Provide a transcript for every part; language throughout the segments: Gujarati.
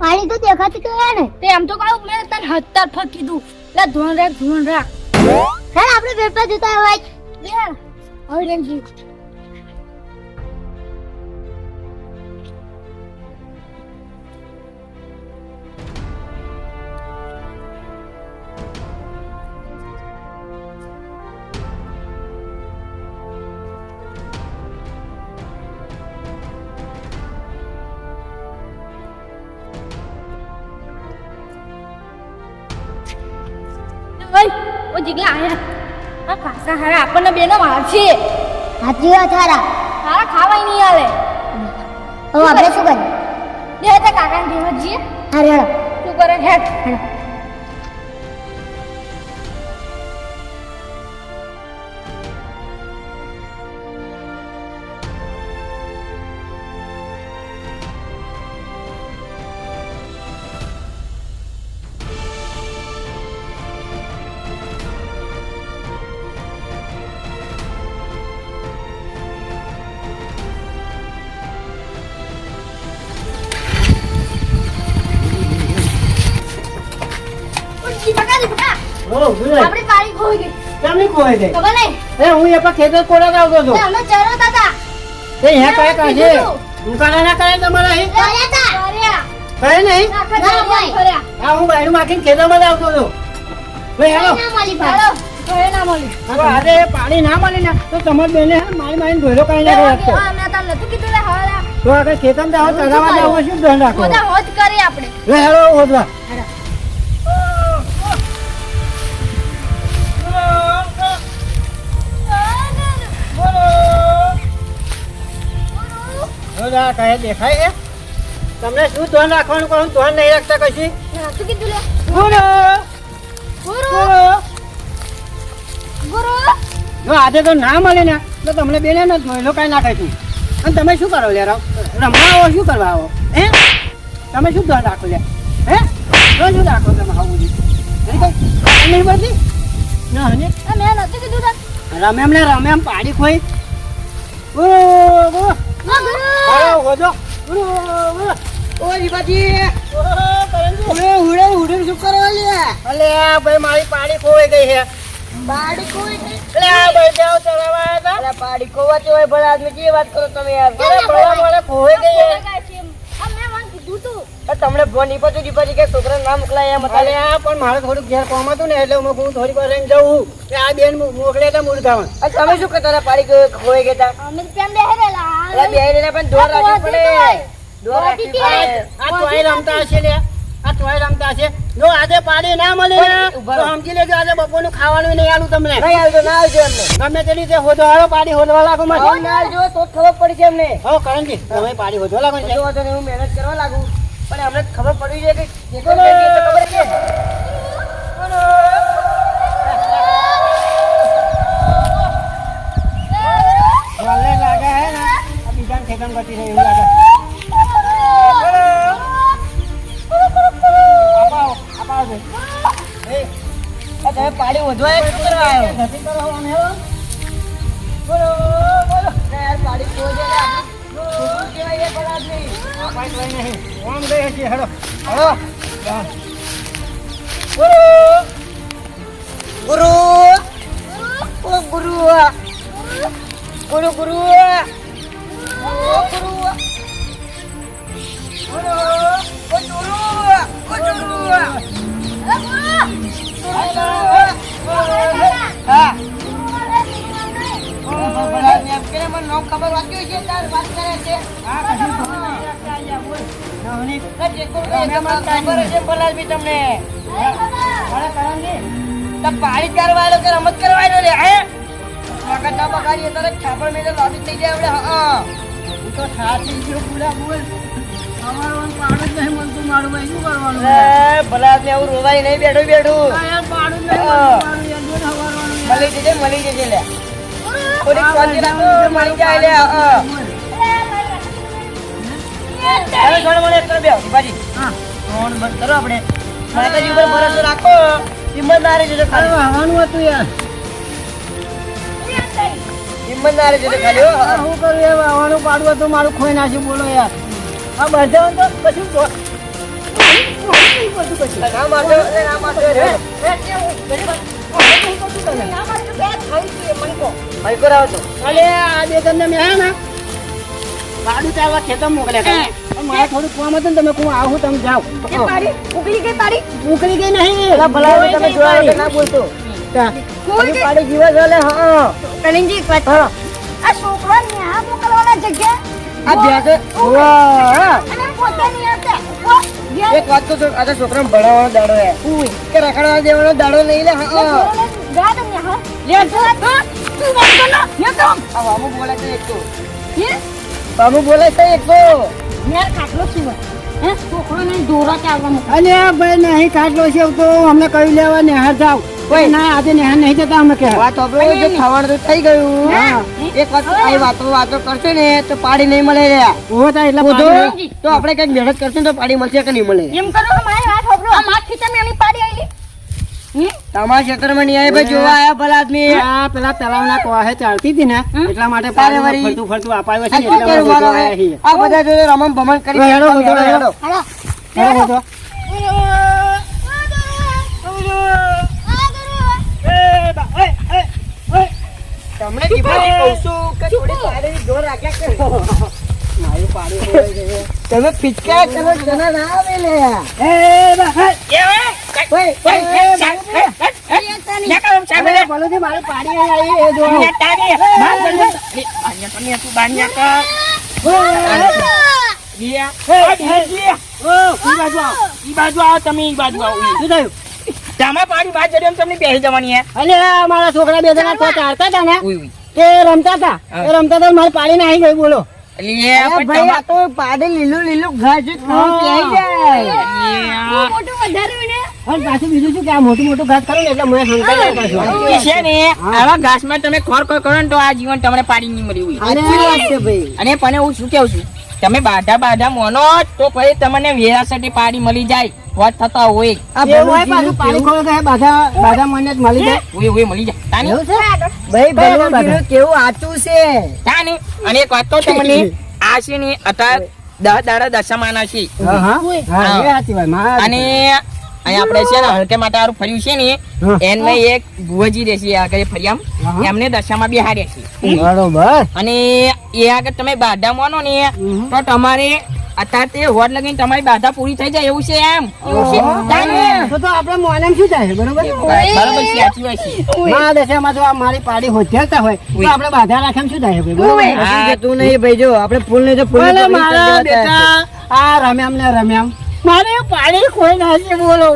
પાણી તો દેખાતું કે ને તે આમ તો કહું મેં તને હત્તર ફટ કીધું લે ધોન રાખ હે આપણે પેપર જતા હોય લે હવે રેંજી ઓ જીગલા આયા આ પાછા હારા આપણને બેનો મારશે હાથી વાત હારા હારા ખાવાય નહીં આલે હવે આપણે શું કરીએ દે તે કાકાને દેવા જઈએ હા રેડો શું કરે હેડ આપણી પાણી ખોઈ ગઈ કેમ નહીં ખોવાઈ ગઈ? ખબર નહીં હું એ પણ ખેતર કોડા આવતો હતો. અમે ચરતા હતા એ હે કઈ કાજે દુકાને ના કરે તમારે અહીં? કરે નહીં? હા હું બાયણું માખીને ખેતરમાં જ આવતો હતો. ભાઈ હેલો. હવે આજે પાણી ના મળે ને તો તમારી બેને મારી ધોયલો કઈ ના રાખતો. તો આગળ ખેતરમાં જાઓ ચગાવવા જાવ શું ધ્યાન રાખો? લે હેલો ઓદવા. કહે દેખાય છે તમને શું ધ્યાન રાખવાનું કહું ધ્યાન નહીં રાખતા કશી જો આજે તો ના મળે ને તો તમને બેને ને ધોયલો કઈ નાખે છું અને તમે શું કરો લે રમવા આવો શું કરવા આવો હે તમે શું ધ્યાન રાખો લે હે શું રાખો તમે આવું નહીં બધી ના રમે એમને રમે એમ પાડી ખોઈ મારી પાડી ખોવાઈ ગઈ છે પાડી ખોવાતી હોય ભલે આદમી જે વાત કરો તમે યાર ખોવાઈ ગઈ તમને ફોન દીપાજી કે છોકરા ના મોકલાય એમ પણ મારે થોડુંક ઘેર કામ હતું ને એટલે હું થોડીક વાર રહીને જવું કે આ બેન મોકલે હતા મૂર્ખામાં તમે શું કરતા હતા પાડી ખોવાઈ ગયા હતા પણ દોર રાખવી પડે આ તોય રમતા હશે લે આ તોય રમતા હશે જો આજે પાડી ના મળે ને તો સમજી લેજો આજે બપોરનું ખાવાનું નહીં આલું તમને નહીં આવજો ના આવજો એમને ગમે તે રીતે હોદો હાલો પાડી હોદવા લાગો મને ના આવજો તો ખબર પડી છે એમને હો કરણજી તમે પાડી હોદવા લાગો ને હું મહેનત કરવા લાગુ પણ અમને ખબર પડી છે કે ખબર છે વાલે લાગે હે ને આ બીજા ખેતમ ગતિ છે એવું લાગે તમે પાડી વધવા શું કરવા આવ્યો ગતિ કરો અમે બોલો બોલો યાર પાડી કોઈ છે છોકરું કેવાય પણ આદમી આ પાઈ લઈ નહીં ઓમ ગઈ છે હેડો હેડો ગુરુ ગુરુ ઓ ગુરુ ગુરુ ગુરુ પાણી કરવાનો કે રમત કરવાનો રે હે વખત ના બગાડીએ તો છાપડ મેં લોબી થઈ જાય આપણે હા હું તો સાચી ગયો પૂરા બોલ અમારું પાડું જ નહીં મળતું મારું ભાઈ શું કરવાનું ભલા ને આવું રોવાય નહીં બેઠું મળી જજે લે થોડીક શાંતિ રાખો મળી જાય લે હવે થોડો મને એક કરો બે ભાજી હા ફોન બંધ કરો આપણે માતાજી ઉપર ભરોસો રાખો ઈમાનદારી જોડે ખાલી આવવાનું હતું યાર ઈમાનદારી જોડે ખાલી હું કરું એ આવવાનું પાડવું હતું મારું ખોઈ નાખ્યું બોલો યાર આ બાંધવાનું તો પછી ના મારતો, ના મારતો રે. ભાઈ કરાવો તો. અલે આ બે તમને મેં હે ને ગાડું ચાલવા ખેતર મોકલ્યા હતા. મારે થોડું કામ હતું ને તમે કહું આવું તમે જાઓ. ઉકળી ગઈ નહીં. ભલા તમે જોયા વગર ના બોલતો. પાડી જીવા ચાલે. હા કલિંગજી હા આ છોકરો ન્યા મોકલવાના જગ્યા આ ભેંસો. વાહ. અને પોતે નહીં આવતા એક વાત તો આ છોકરાને ભણાવવાનો દાડો હે કે રખડવા દેવાનો દાડો નહીં લે. હા ગાડ ન્યા લે તું વાત કર ને તો આ મામુ બોલે છે એક તો મામુ બોલે છે એક તો ન્યા ખાટલો છે હે છોકરો નહીં દોરા ચાલવા મૂકે અલે ભાઈ નહીં ખાટલો છે તો અમને કહી લેવા નેહાર જાવ કોઈ ના આજે નેહાર નહીં જતા અમે કે વાત આપણે જે ખાવાનું તો થઈ ગયું. એક વાત આ વાતો કરશે ને તો પાડી નહીં મળે રે. ઓ તા એટલે તો આપણે કઈક મહેનત કરશું તો પાડી મળશે કે નહીં મળે. એમ કરો કે મારી વાત હોબળો આ માઠી તમે એની પાડી આલી તમારા ક્ષેત્રમાં નહીં આવે ભાઈ જોવા આયા ભલા આદમી. આ પેલા તલાવના કોહે ચાલતી હતી ને એટલા માટે ફરતું ફરતું અપાયો છે આ બધા જોડે રમણ ભમણ કરી હેડો હેડો હેડો તમને દીપાજી કહું છું કે થોડી પાડીની જોર રાખ્યા કે મારી પાડી હોય છે. તમે પિચકા કરો જના ના આવે લે. એ ભાઈ મારી પાડી આવી એ જો મારા છોકરા બે જણા તો ચાલતા હતા ને તે રમતા હતા મારી પાડી ને આવી ગઈ. બોલો ભાઈ આ તો પાડી લીલું લીલું ઘાસ મોટું વધાર્યું ને અને પાછું બીજું શું કે આ મોટું મોટું ઘાસ કરો ને એટલે મને સમજાય પાછું છે ને આવા ઘાસમાં તમે ખોર કરો ને તો આ જીવન તમને પાડી નહીં મળ્યું હોય. સાચી વાત છે ભાઈ. અને પણ હું શું કેવું છું તમે બાધા મોનો તો પછી તમને વેરાસટી પાડી મળી જાય વાત થતા હોય આ ભાઈ પાછું પાણી ખોળ ગયા બાધા મને જ મળી જાય. હોય મળી જાય તાની ભાઈ ભાઈ કેવું આચું છે તાની અને એક વાત તો તમને આ છે ને અત્યારે 10 દાડા દશામાના છે અને અહીંયા આપણે છે ને હલકે માટે હારું ફર્યું છે ને એમને એક ભુવજી રહેશે આગળ ફરિયામ એમને દશામાં બિહાર્યા છે બરોબર. અને એ આગળ તમે બાધા માનો ને તો તમારે અત્યારે તે હોડ લગીને તમારી બાધા પૂરી થઈ જાય એવું છે એમ તો આપણે મોનેમ શું થાય બરોબર બરાબર સાચી વાત છે માં દશામાં જો આ મારી પાડી હોત્યાતા હોય તો આપણે બાધા રાખેમ શું થાય ભાઈ બરોબર. હા. તું નહીં ભાઈ જો આપણે ફૂલ ને તો ફૂલ મારા બેટા આ રમ્યામ ને રમ્યામ મારે પાડી કોઈ નથી બોલો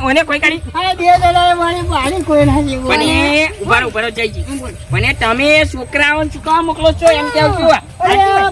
ઓને કોઈ કરી આ બે જણાએ મારી પાડી કોઈ નથી બોલો. પણ એ ઉભા જઈજી મને તમે છોકરાઓ ચૂકવા મોકલો છો એમ કેવું છું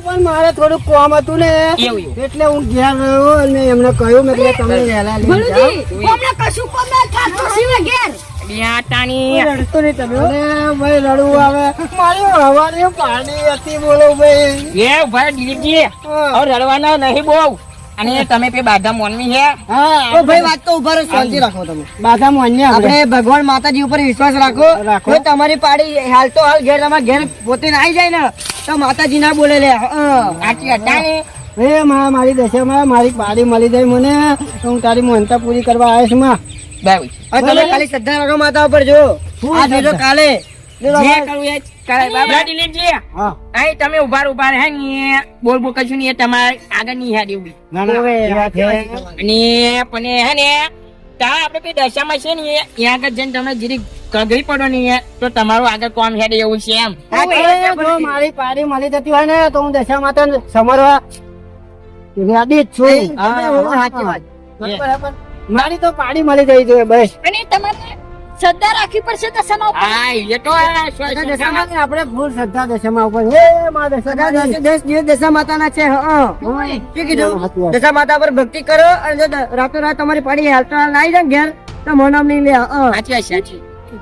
પણ મારે થોડું કામ હતું ને એવું એટલે હું ઘેર રહ્યો અને એમને કહ્યું મેં કે તમે વહેલા લઈ જાઓ. કોમને કશું કોમ ના થાતો સિવે ઘેર બિયાટાની રડતો નહીં તમે હો. અરે ભાઈ રડવું આવે મારી હવાની પાડી હતી બોલો ભાઈ. એ ઉભા દિલીપજી હવે રડવાના નહીં બહુ અને તમે પે બાધા મોનવી હે હા ભાઈ વાત તો ઉભા રહો શાંતિ રાખો તમે બાધા મોન્ય આપણે ભગવાન માતાજી ઉપર વિશ્વાસ રાખો તો તમારી પાડી હાલ તો હાલ ઘેર તમારા ઘેર પોતે આવી જાય ને તો માતાજી ના બોલે લે. આટલી હટાને એ મારી દશામાં મારી પાડી મળી જાય મને તો હું તારી મોનતા પૂરી કરવા આવ્યો છું માં. બાય તમે ખાલી શ્રદ્ધા રાખો માતા ઉપર જો આ જોજો કાલે જે કરું એ કરે બાબા દિલીપજી હા અહીં તમે ઉભા રહે ને બોલ કશું ને એ તમારે આગળ નહીં હેડી ઉભી ના ના એ વાત છે. અને પણ હે ને ત્યાં આપણે કઈ દશામાં છે ને ત્યાં આગળ જઈને તમે જીરી કગરી પડો ને તો તમારું આગળ કામ હેડે એવું છે એમ જો મારી પાડી મળી જતી હોય ને તો હું દશા માતા સમરવા રેડી જ છું. સાચી વાત. બરાબર. મારી તો પાડી મળી જઈ જોઈએ બસ. અને તમારે શ્રદ્ધા રાખવી પડશે દશામાં ઉપર. હા એ તો દશામાં ને આપણે ફૂલ શ્રદ્ધા દશામાં ઉપર હે માં દશા 10 દિવસ દશા માતાના છે. શું કીધું દશા માતા પર ભક્તિ કરો અને જો રાતો રાત તમારી પાડી હાલતો હાલ આવી જાય ને ઘેર તો મોનામ નહીં લે. સાચી વાત સાચી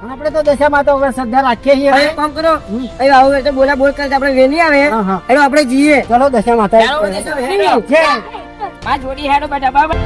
આપણે તો દશા માતા ઉપર શ્રદ્ધા રાખીએ છીએ. હવે કામ કરો અહીં આવું એટલે બોલ કરે આપણે વેલી આવે એટલે આપણે જઈએ. ચલો દશા માતા માં જોડી હેડો બેટા બાબા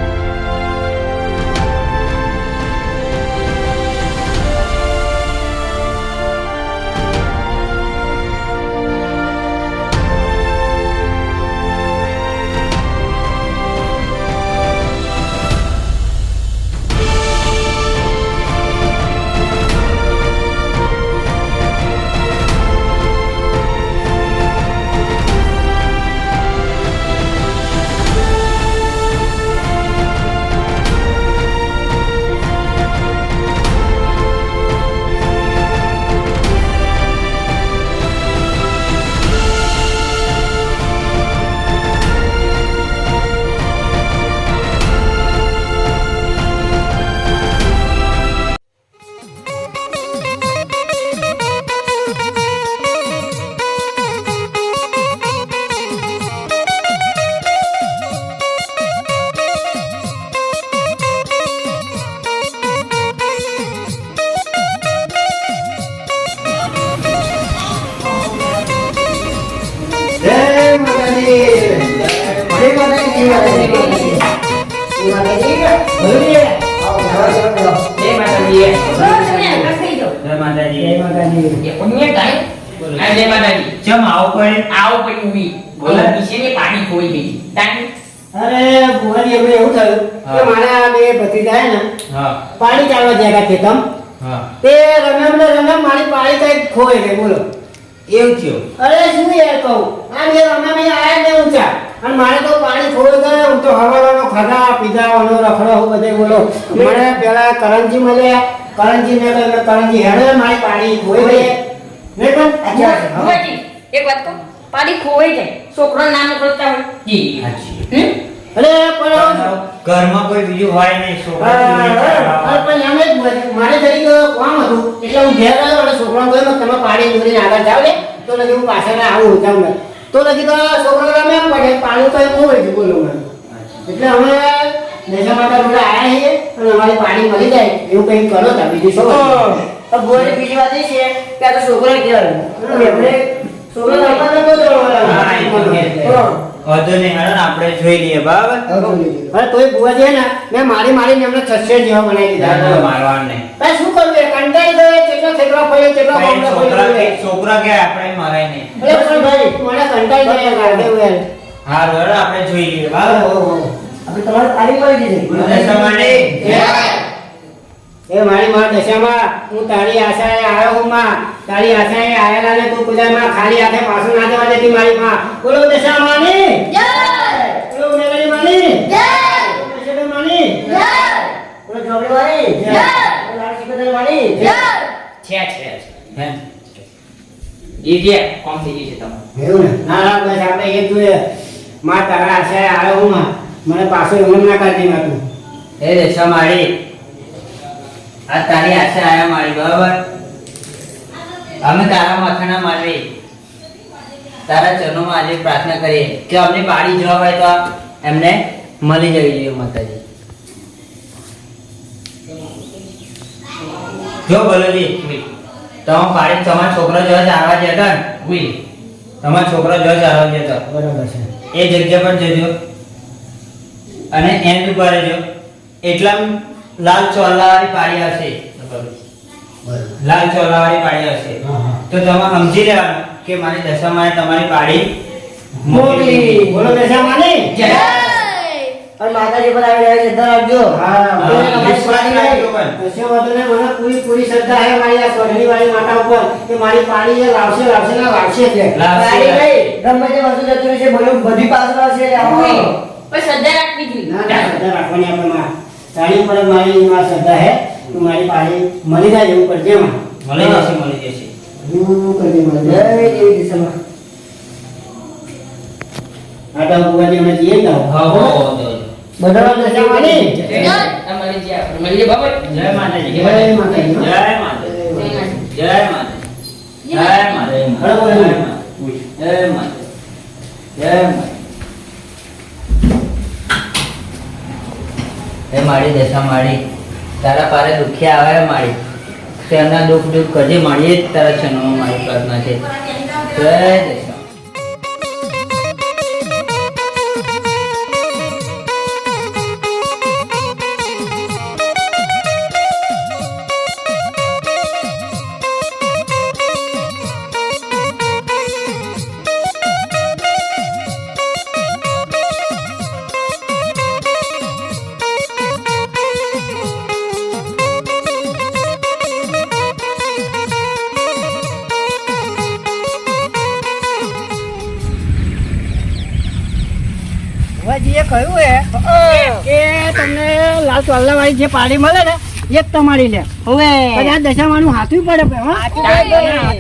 પાણી ખોઈ ગઈ અરે ભુવાજી એમને એવું થયું કે મારા બે ભત્રીજા હે ને પાણી ચાલવા ગયા ખેતમ તે રમ્યા મારી પાણી કઈ ખોઈ ગઈ બોલો એવું થયું અરે શું યાર કહું આ બે રમ્યા આયા ને ઊંચા અને મારે તો પાણી ખોઈ ગયું હું તો હવાનો ખાધા પીધાવાનો રખડો હું બધે બોલો મને પેલા કરણજી મળ્યા કરણજી ને કરણજી હેડે મારી પાણી ખોઈ ગઈ નહીં પણ ભુવાજી, એક વાત કહું, પાડી ખોવાઈ જાય છોકરો નામ મોકલતા હોય અરે પણ ઘરમાં કોઈ બીજું હોય નહીં છોકરા પણ એમ જ મારે જરીક કામ હતું એટલે હું ઘેર આવ્યો અને છોકરાને કહ્યું તમે પાણી દોરીને આગળ જાવ ને તો લગી હું પાછળ આવું જાઉં ને તો લગી તો છોકરા રમે એમ પડે પાણી તો એમ હોય છે બોલો મને એટલે અમે નશા માટે બધા આવ્યા છીએ અને અમારી પાણી મળી જાય એવું કંઈક કરો તા બીજું શું બોલે બીજી વાત એ છે કે આ તો છોકરા કહેવાય છોકરા રમવા નતો વધુ નહીં હાલો ને આપણે જોઈ લઈએ બરાબર અરે તોય બુવાજી હે ને મેં મારીને એમને છસ્સે જેવા બનાવી દીધા મારવાનું નહીં ભાઈ શું કરવું એ કંટાળી ગયો કેટલા ખેતરા પડ્યો કેટલા બોમ્બા પડ્યો છોકરા કે આપણે મરાય નહીં અરે પણ ભાઈ મને કંટાળી ગયા ગાડે યાર હા બરાબર આપણે જોઈ લઈએ બરાબર આપણે તમારે તારી કરી દીધી એ મારી માં દશામાં હું તારી આશાએ આવ્યો હું માં તારી આશાએ આયેલા ને તું પૂજામાં ખાલી હાથે પાછું ના જવા દેતી મારી માં બોલો દશામાની જય બોલો મેલડી માની જય બોલો દશા માની જય બોલો જોબડી વાળી જય બોલો લાલ સિકંદર વાળી જય છે એ જે કોમ થઈ ગઈ છે તમારે એવું ને ના ના બસ આપણે એ જોઈએ માં તારા આશાએ આવ્યો હું માં મને પાછું એમ ના કરતી માં તું એ દશા મારી આ તારી આશા આયા મારી બરાબર અમે તારા માથાના માનવી તારા ચરણોમાં આજે પ્રાર્થના કરીએ કે અમને પાડી જવા હોય તો એમને મળી જવી જોઈએ માતાજી જો બોલોજી તમે પાડી તમારા છોકરા જો ચાલવા જતા ને તમારા છોકરા જો ચાલવા જતા બરાબર છે એ જગ્યા પર જજો અને એન્ડ ઉપર રહેજો એટલા લાલ ચોલાવાળી પાડી હશે લાલ ચોલાવાળી પાડી હશે તો તમે સમજી લેવાનું કે મારી દશામાં તમારી પાડી મોકલી બોલો દશામાની જય અને માતાજી પર આવી રહ્યા છે ધરાવજો હા દશામાને મને પૂરી શ્રદ્ધા છે મારી આ સોઢણી વાળી માતા ઉપર કે મારી પાણી એ લાવશે ને લાવશે છે પાણી નહીં ગમે તે વસ્તુ જતું છે બોલો બધી પાછળ આવશે પણ શ્રદ્ધા રાખવી જોઈએ ના શ્રદ્ધા રાખવાની આપણે માં તારી પર મારી માં શ્રદ્ધા હે તો મારી પાણી મળી જાય એવું કરજે માં મળી જશે એવું કરજે માં જય દેવી દિશામાં આટા ભગવાનની અમે જઈએ ને બધા દશામાની જય અમારી જે આપણે મળીએ બાબા જય માતાજી જય માતાજી જય માતાજી જય માતાજી જય માતાજી બરાબર જય માતાજી જય માતાજી એ મારી દશા મારી તારા પારે દુખી આવે મારી તેમના દુઃખ કરજે મારી તારા ચરણોમાં મારી પ્રાર્થના છે જય દશા ભુવાજીએ કહ્યું કે તમને લાલ ચોલ્લા વાળી જે પાડી મળે ને એ જ તમારી લે હવે આ દશામાનું હાથું પડે હાથું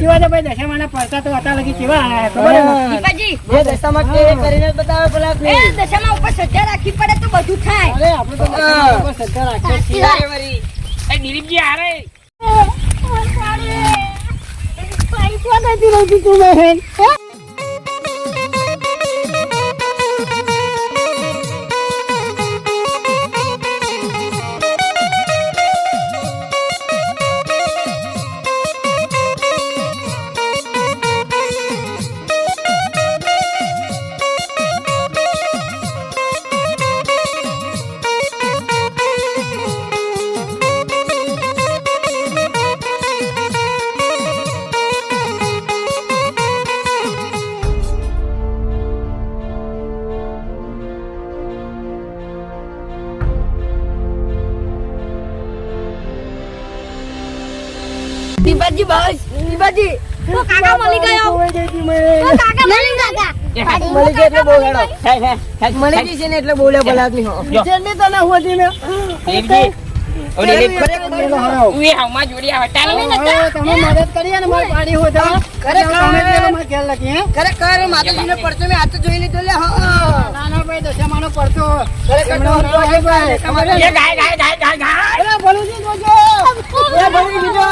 વાળે ભાઈ દશામાના પડતા તો હતા લગી કેવા આયા ખબર દીપાજી એ દશામાં કે કરીને બતાવે પેલા એ દશામાં ઉપર શ્રદ્ધા રાખવી પડે તો બધું થાય અરે આપણે તો દશામાં ઉપર શ્રદ્ધા રાખીએ છીએ એ દિલીપજી આરે દીપાજી બસ દીપાજી તો કાકા મળી ગયો ખોવાઈ ગઈ હતી મેં. તો કાકા મળી કાકા મળી ગઈ એટલે બોલાડો મળી ગઈ છે ને એટલે બોલે ભલા આદમી હો જો. જેને તને હોતી ને દેવજી ઓલી લીપ ખરેખર હારો. ઉએ હાવમાં જોડી આવતા હવે તમે મદદ કરી અને મારી પાડી હોતા ખરેખર તમે પેલો માર ખ્યાલ રાખી હે ખરેખર માતાજીનો પરચો મેં હાથ જોઈ લીધો લે ના ના ભાઈ દશામાનો પરચો ખરેખર તો ભાઈ એ ગાય ગાય ગાય ગાય ગાય અરે ભલુજી જોજો એ ભલુજી જોજો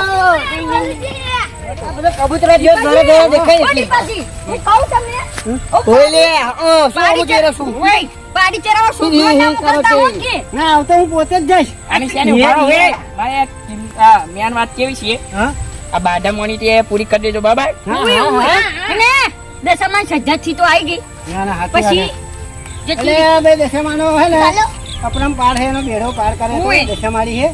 આ બધા કબૂતરા જો ઘરે ઘરે દેખાય ઓલી પાછી હું કહું તમને ઓય લે શું આવું કે રસું ઓય પાડી ચરાવો શું નામ કરતા હો કે ના આવતો હું પોતે જ જઈશ આની શેની ઉભારો હે મારે મેન વાત કેવી છે હા આ બાધા મોની તે પૂરી કરી દેજો બાબા અને દશામાં સજ્જાથી તો આવી ગઈ ના ના હાથી પછી એટલે બે દશામાનો હે ને ચાલો અપરમ પાર હે એનો બેડો પાર કરે તો દશામારી હે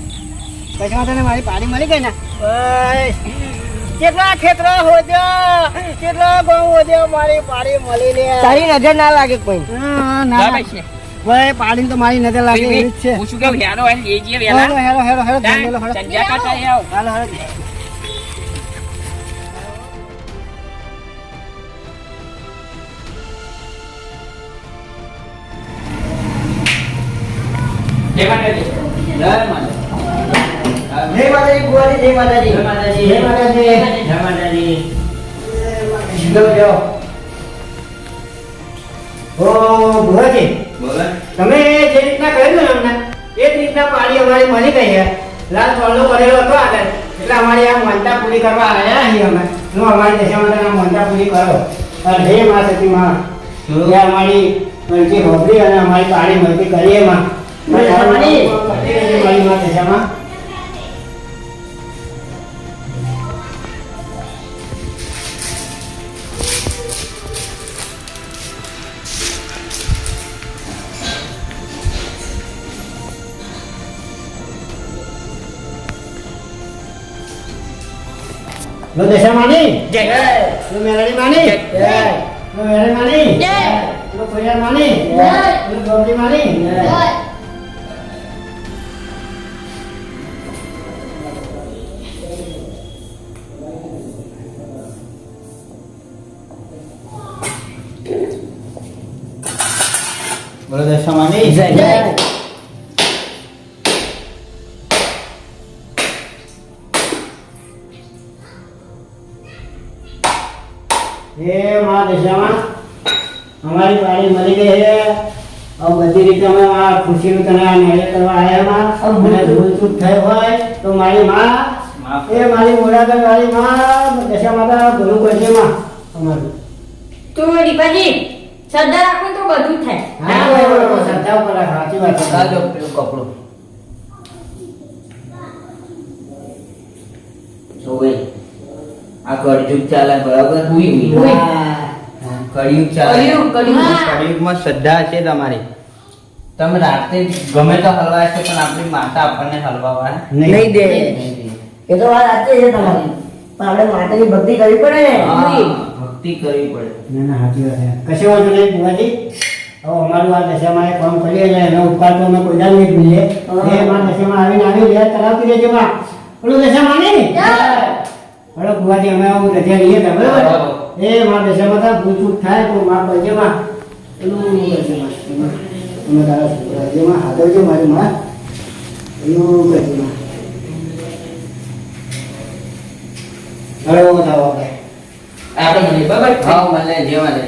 પછી તને મારી પાડી મળી ગઈ ને બસ કેટલા ખેતરો હોદ્યા કેટલા ગૌ હોદ્યા મારી પાડી મળી લે તારી નજર ના લાગે કોઈ ના બાબા છે ભાઈ પાડીને તો મારી નજર લાગે એવી જ છે હું શું કહું હેરો આઈ લેજીએ વેલા hello hello hello hello hello hello Sanjya કાકા આવ હાલો હાલો જય માતાજી જય માતાજી. જય માતાજી ભુવાજી જય માતાજી જય માતાજી. જય માતાજી જય માતાજી. જો જો ઓ ભુવાજી બોલો. તમે જે રીતના કહ્યું ને અમને એ જ રીતના પાડી અમારી મળી ગઈ છે લાલ ચોલ્લો કરેલો હતો આગળ એટલે અમારી આ માનતા પૂરી કરવા આવ્યા છીએ અમે જો અમારી દશામાં આ માનતા પૂરી કરો અને હે મા સતી માં શું? એ અમારી મરજી હોબરી અને અમારી પાડી મરજી કરીએ માં મારી મા દશામાં લો દશામાની જય લો મેરડી માની જય. લો મેરડી માની જય. લો ખોડિયાર માની જય. લો ગોમતી માની બોલો દશામાની. જય એ માં દશામાં અમારી પાડી મળી ગઈ છે હવે બધી રીતે અમે આ ખુશીનું તને આ ન્યાય કરવા આવ્યા માં મને ભૂલ ચૂક થઈ હોય તો મારી માં માફ. એ મારી મોડાગર વાળી માં દશા માતા ભલું કરજે માં અમારું તો દીપાજી શ્રદ્ધા રાખો તો બધું થાય હા બરાબર શ્રદ્ધા ઉપર રાખ, સાચી વાત છે. કાઢો પેલું કપડું. જો ભાઈ, આ કળયુગ ચાલે બરાબર. હા. કળયુગ ચાલે. કળિયુગ, કળિયુગ. કળયુગમાં શ્રદ્ધા છે તમારી. તમે રાતે ગમે તો હલવાય છે પણ આપણી માતા આપણને હલવાવા નહીં દે નહીં એ તો વાત સાચી છે તમારી પણ આપણે માતાની ભક્તિ કરવી પડે ને હા, ભક્તિ કરવી પડે. ના ના સાચી વાત છે કશી વાંધો નહીં બુવાજી હવે અમારું આ દશામાં એક કામ કરીએ એટલે એનો ઉપકાર તો અમે કોઈ દાડ નહીં ભૂલીએ એ માં દશામાં આવીને આવી યાદ કરાવતી રહેજો માં પેલું દશામાં નહીં હળો બુવાજી અમે આવું રજા લઈએ તો બરાબર એ માં દશામાં તો ભૂલ ચૂક થાય તો માં કરજે માં પેલું દશામાં અમે તારા રાજ્યમાં હાજરજો મારી માં પેલું કરજે માં હળો થાવ આપણે આપણે મળીએ બરાબર હા, મને જે મળે.